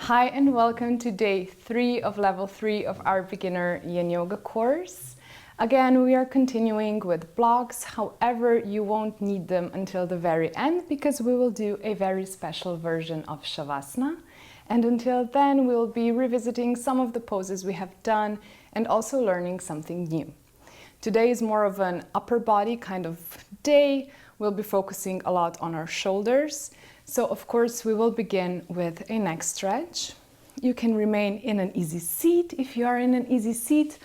Hi and welcome to day 3 of level 3 of our beginner yin yoga course. Again, we are continuing with blocks, however you won't need them until the very end because we will do a very special version of Savasana. And until then, we'll be revisiting some of the poses we have done and also learning something new. Today is more of an upper body kind of day. We'll be focusing a lot on our shoulders. So of course we will begin with a neck stretch. You can remain in an easy seat if you are in an easy seat,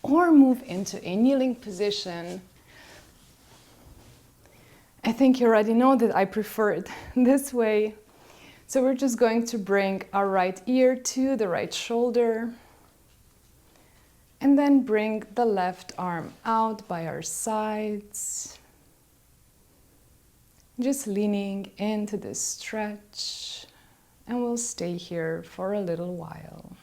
or move into a kneeling position. I think you already know that I prefer it this way. So we're just going to bring our right ear to the right shoulder and then bring the left arm out by our sides. Just leaning into this stretch, and we'll stay here for a little while.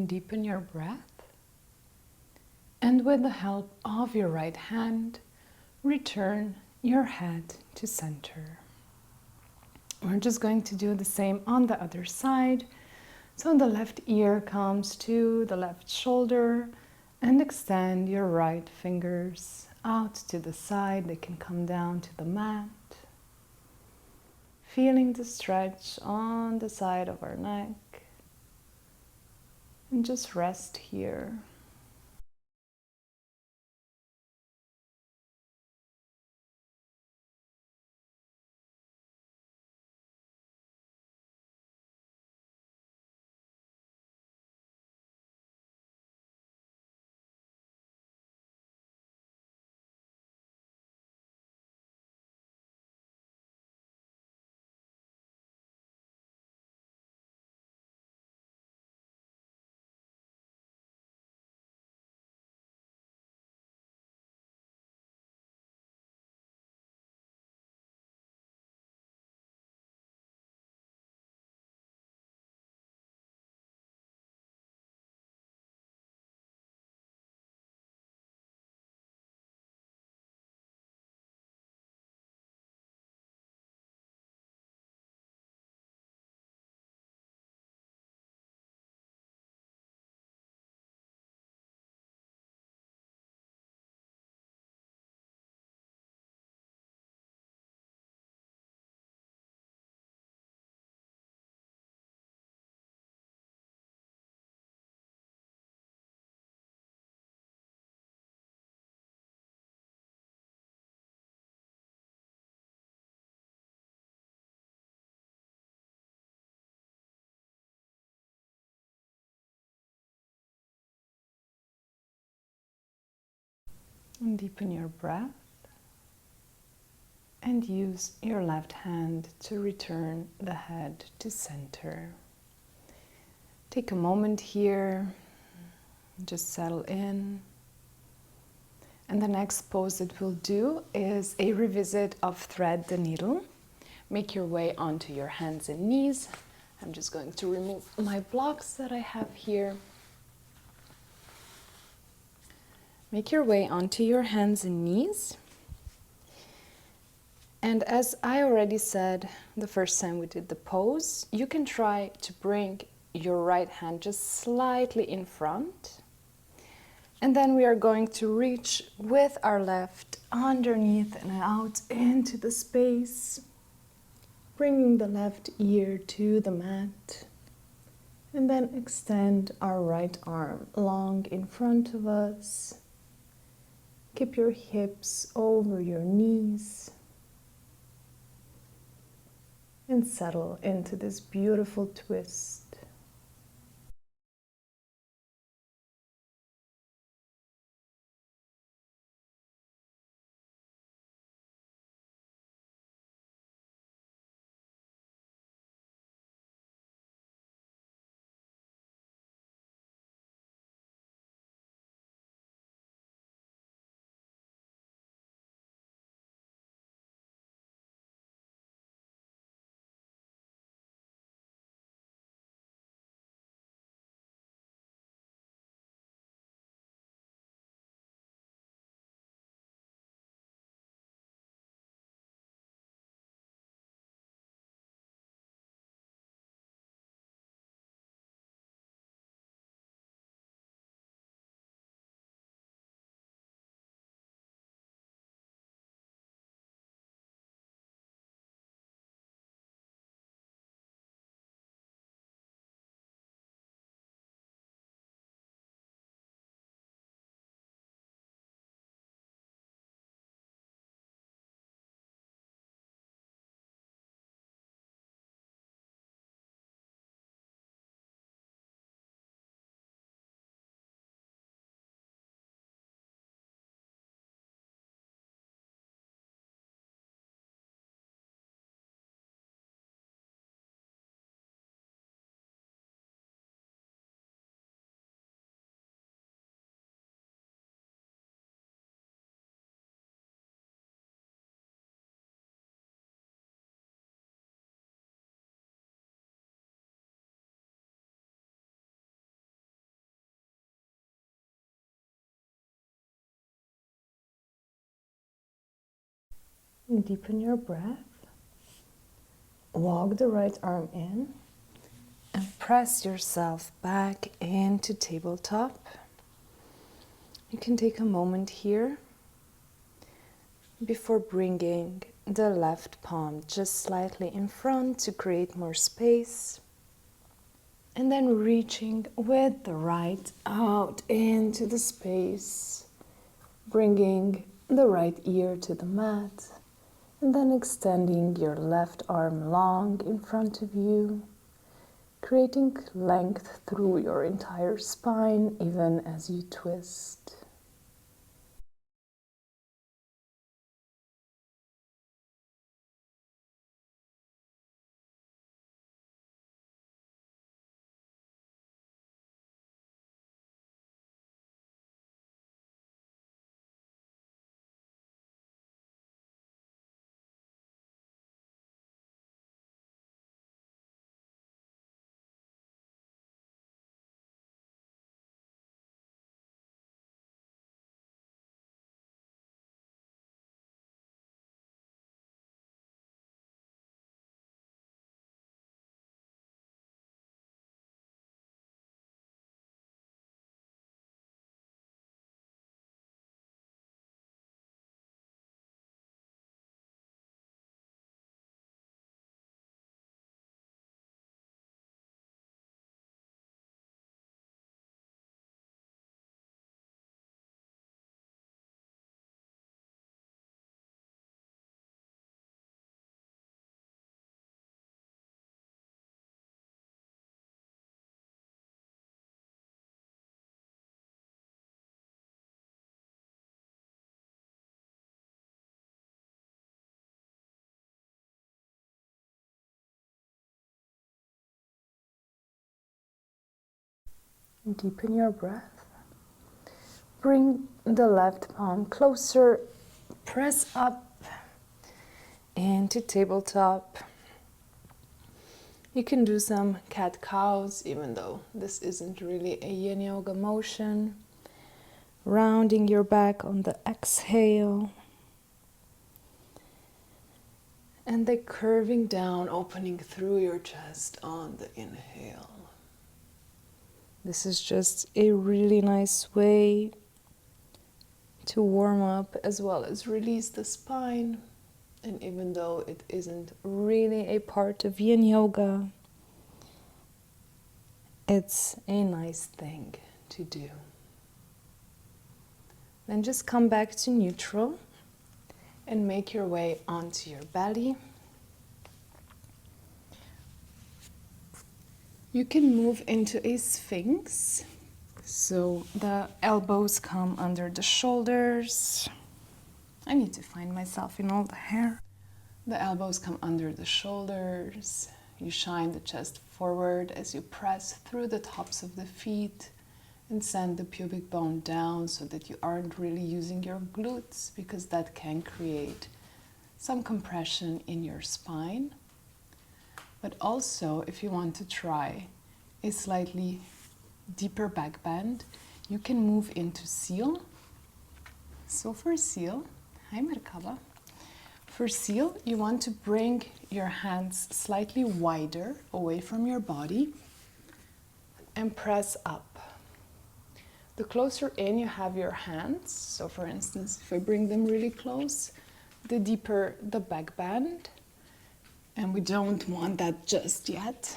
Deepen your breath, and with the help of your right hand, return your head to center. We're just going to do the same on the other side. So the left ear comes to the left shoulder, and extend your right fingers out to the side. They can come down to the mat. Feeling the stretch on the side of our neck. And just rest here. And deepen your breath. And use your left hand to return the head to center. Take a moment here, just settle in. And the next pose that we'll do is a revisit of thread the needle. Make your way onto your hands and knees. I'm just going to remove my blocks that I have here. Make your way onto your hands and knees. And as I already said the first time we did the pose, you can try to bring your right hand just slightly in front. And then we are going to reach with our left underneath and out into the space, bringing the left ear to the mat. And then extend our right arm long in front of us. Keep your hips over your knees. And settle into this beautiful twist. And deepen your breath. Walk the right arm in and press yourself back into tabletop. You can take a moment here before bringing the left palm just slightly in front to create more space. And then reaching with the right out into the space, bringing the right ear to the mat, and then extending your left arm long in front of you, creating length through your entire spine even as you twist. Deepen your breath. bring the left palm closer, press up into tabletop. You can do some cat-cows, even though this isn't really a yin yoga motion. Rounding your back on the exhale. And then curving down, opening through your chest on the inhale. This is just a really nice way to warm up as well as release the spine. And even though it isn't really a part of yin yoga, it's a nice thing to do. Then just come back to neutral and make your way onto your belly. You can move into a Sphinx. So the elbows come under the shoulders. I need to find myself in all the hair. The elbows come under the shoulders. You shine the chest forward as you press through the tops of the feet and send the pubic bone down so that you aren't really using your glutes, because that can create some compression in your spine. But also, if you want to try a slightly deeper back bend, you can move into seal. So for seal, hi Merkaba. For seal, you want to bring your hands slightly wider away from your body and press up. The closer in you have your hands, so for instance, if I bring them really close, the deeper the back bend, and we don't want that just yet.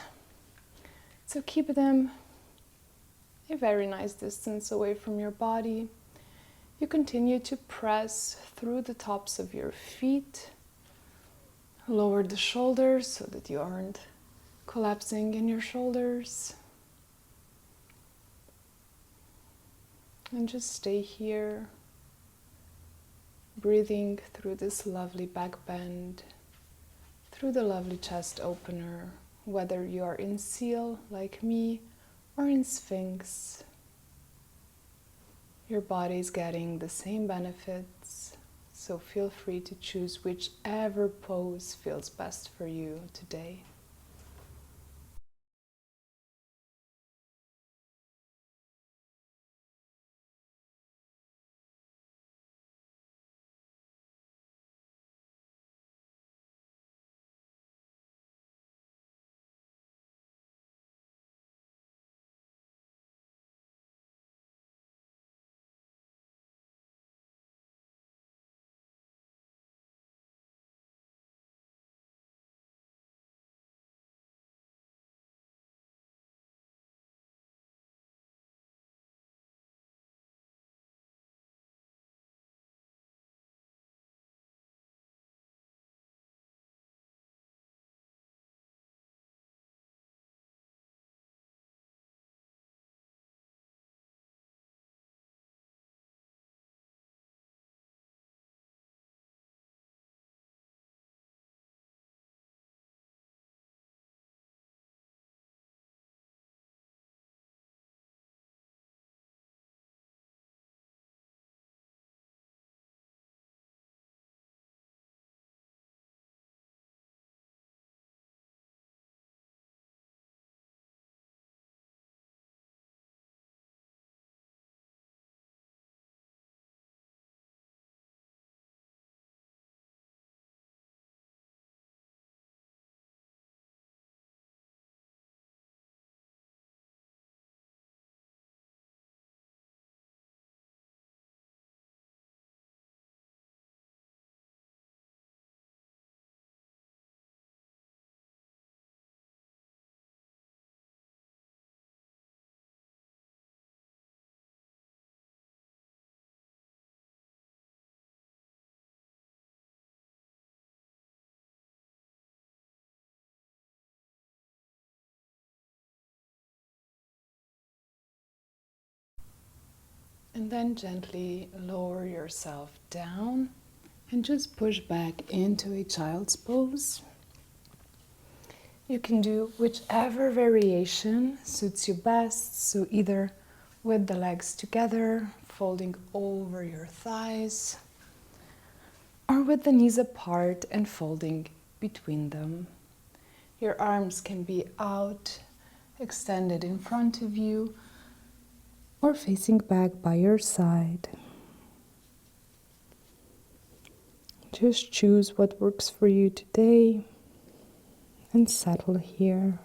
So keep them a very nice distance away from your body. You continue to press through the tops of your feet. Lower the shoulders so that you aren't collapsing in your shoulders. And just stay here, breathing through this lovely back bend, through the lovely chest opener, whether you are in seal like me or in Sphinx. Your body is getting the same benefits, so feel free to choose whichever pose feels best for you today. And then gently lower yourself down and just push back into a child's pose. You can do whichever variation suits you best, so either with the legs together, folding over your thighs, or with the knees apart and folding between them. Your arms can be out, extended in front of you, or facing back by your side. Just choose what works for you today and settle here.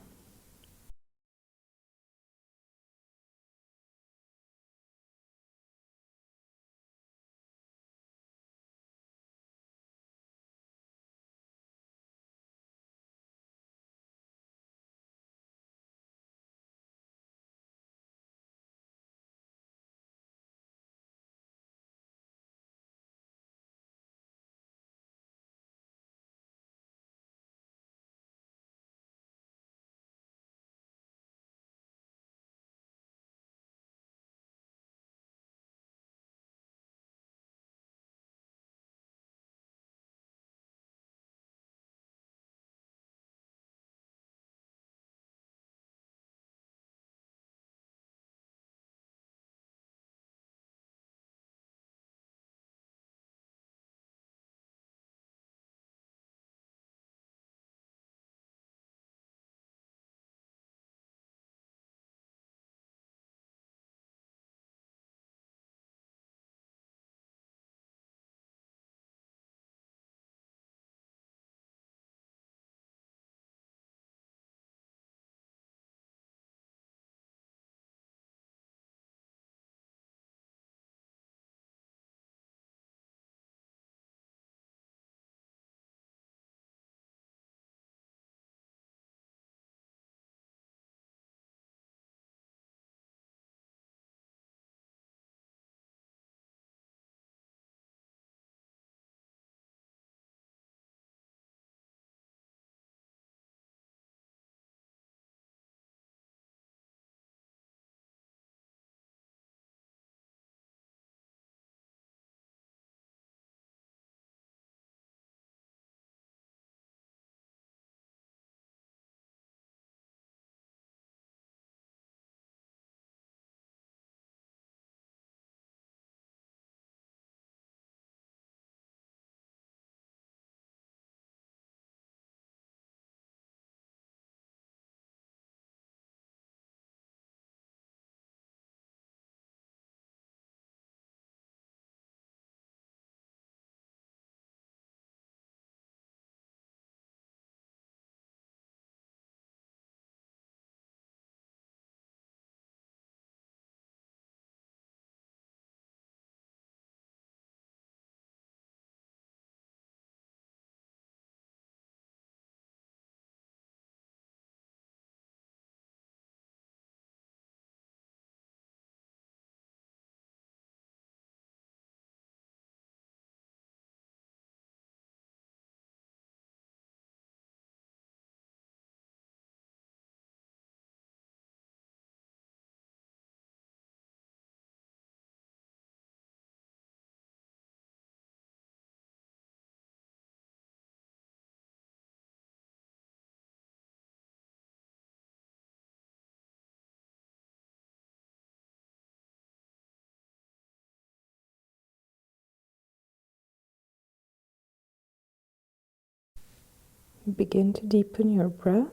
Begin to deepen your breath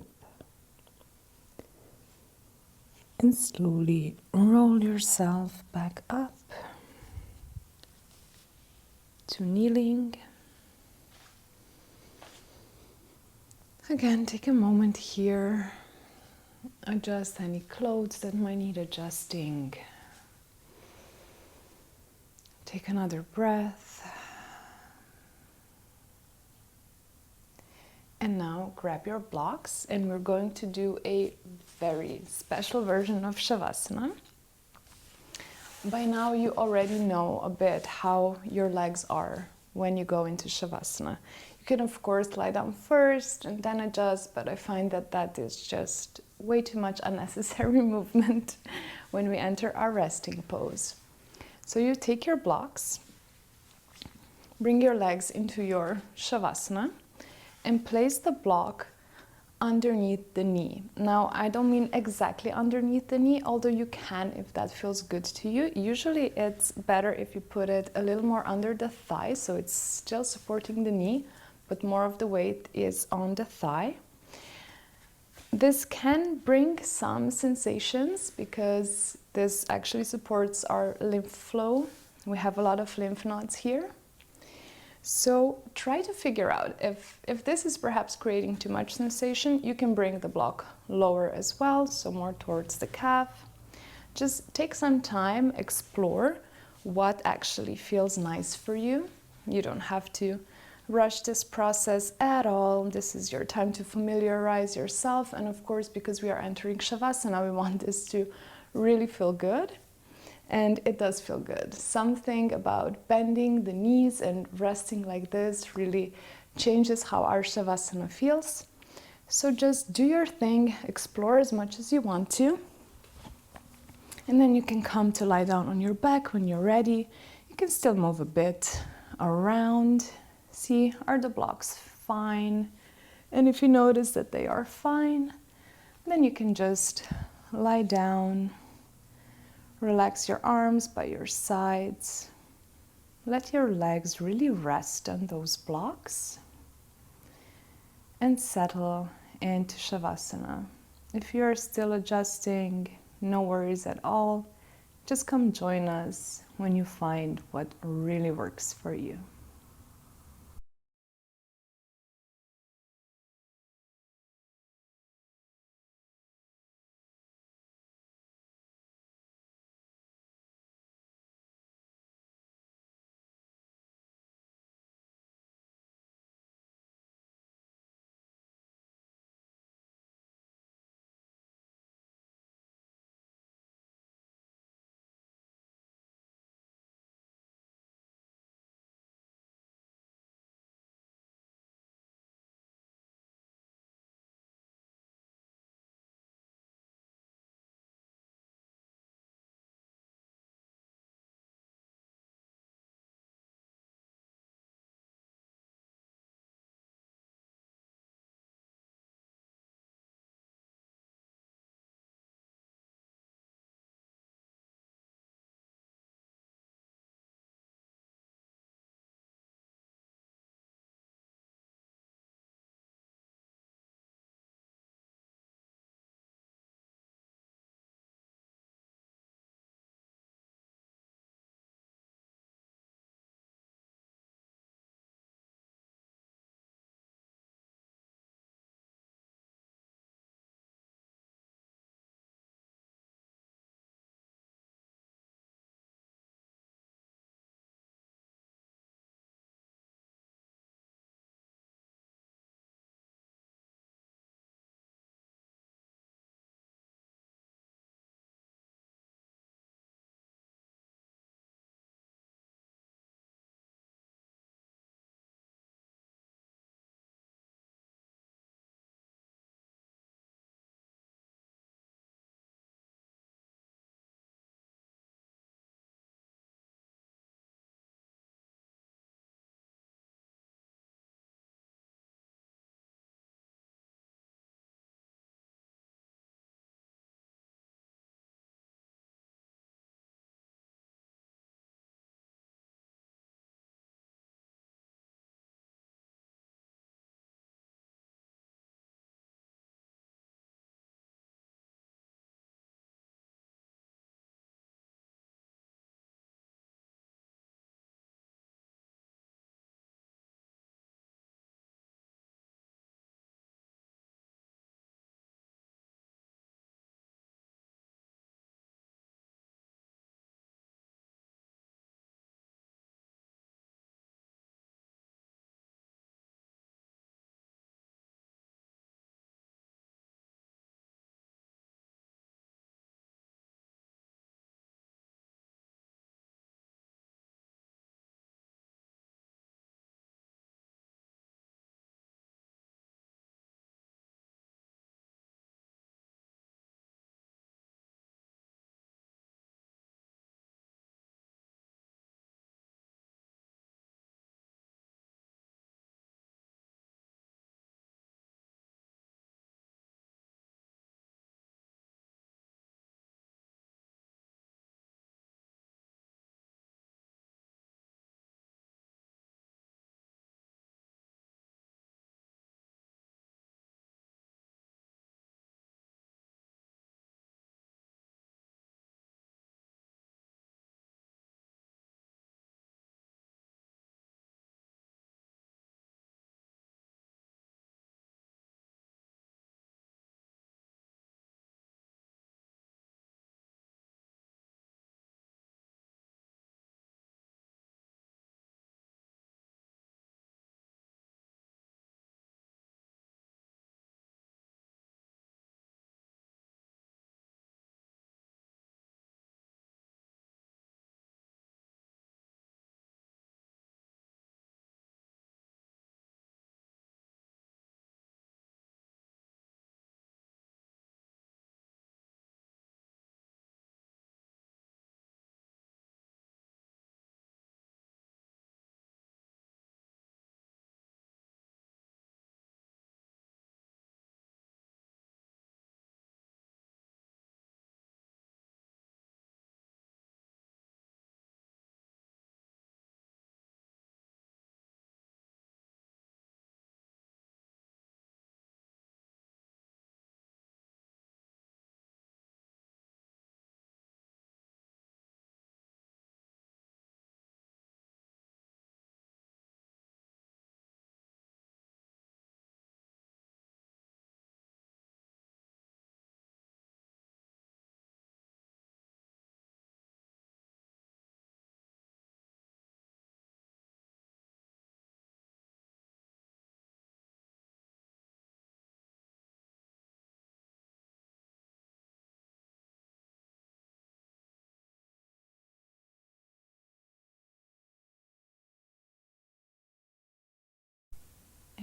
and slowly roll yourself back up to kneeling. Again, take a moment here, adjust any clothes that might need adjusting. Take another breath. And now grab your blocks and we're going to do a very special version of Savasana. By now you already know a bit how your legs are when you go into Savasana. You can of course lie down first and then adjust, but I find that that is just way too much unnecessary movement when we enter our resting pose. So you take your blocks, bring your legs into your Savasana, and place the block underneath the knee. Now, I don't mean exactly underneath the knee, although you can if that feels good to you. Usually it's better if you put it a little more under the thigh, so it's still supporting the knee, but more of the weight is on the thigh. This can bring some sensations because this actually supports our lymph flow. We have a lot of lymph nodes here. So try to figure out if this is perhaps creating too much sensation, you can bring the block lower as well, so more towards the calf. Just take some time, explore what actually feels nice for you. You don't have to rush this process at all. This is your time to familiarize yourself. And of course, because we are entering Savasana, we want this to really feel good. And it does feel good. Something about bending the knees and resting like this really changes how our Savasana feels. So just do your thing, explore as much as you want to. And then you can come to lie down on your back when you're ready. You can still move a bit around. See, are the blocks fine? And if you notice that they are fine, then you can just lie down. Relax your arms by your sides. Let your legs really rest on those blocks. And settle into Shavasana. If you are still adjusting, no worries at all. Just come join us when you find what really works for you.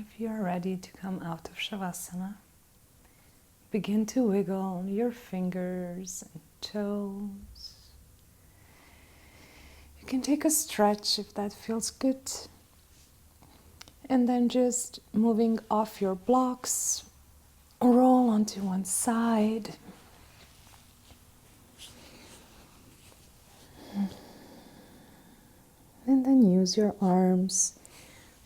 If you are ready to come out of Savasana, begin to wiggle your fingers and toes. You can take a stretch if that feels good. And then just moving off your blocks, roll onto one side. And then use your arms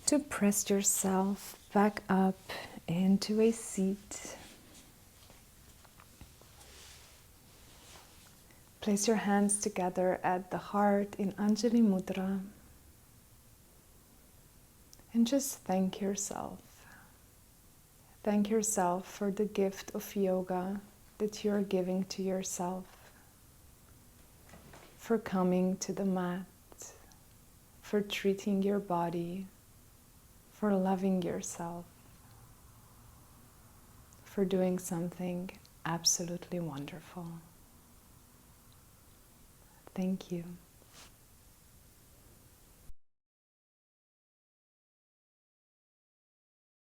to press yourself back up into a seat. Place your hands together at the heart in Anjali Mudra. And just thank yourself. Thank yourself for the gift of yoga that you're giving to yourself. For coming to the mat. For treating your body. For loving yourself. For doing something absolutely wonderful. Thank you.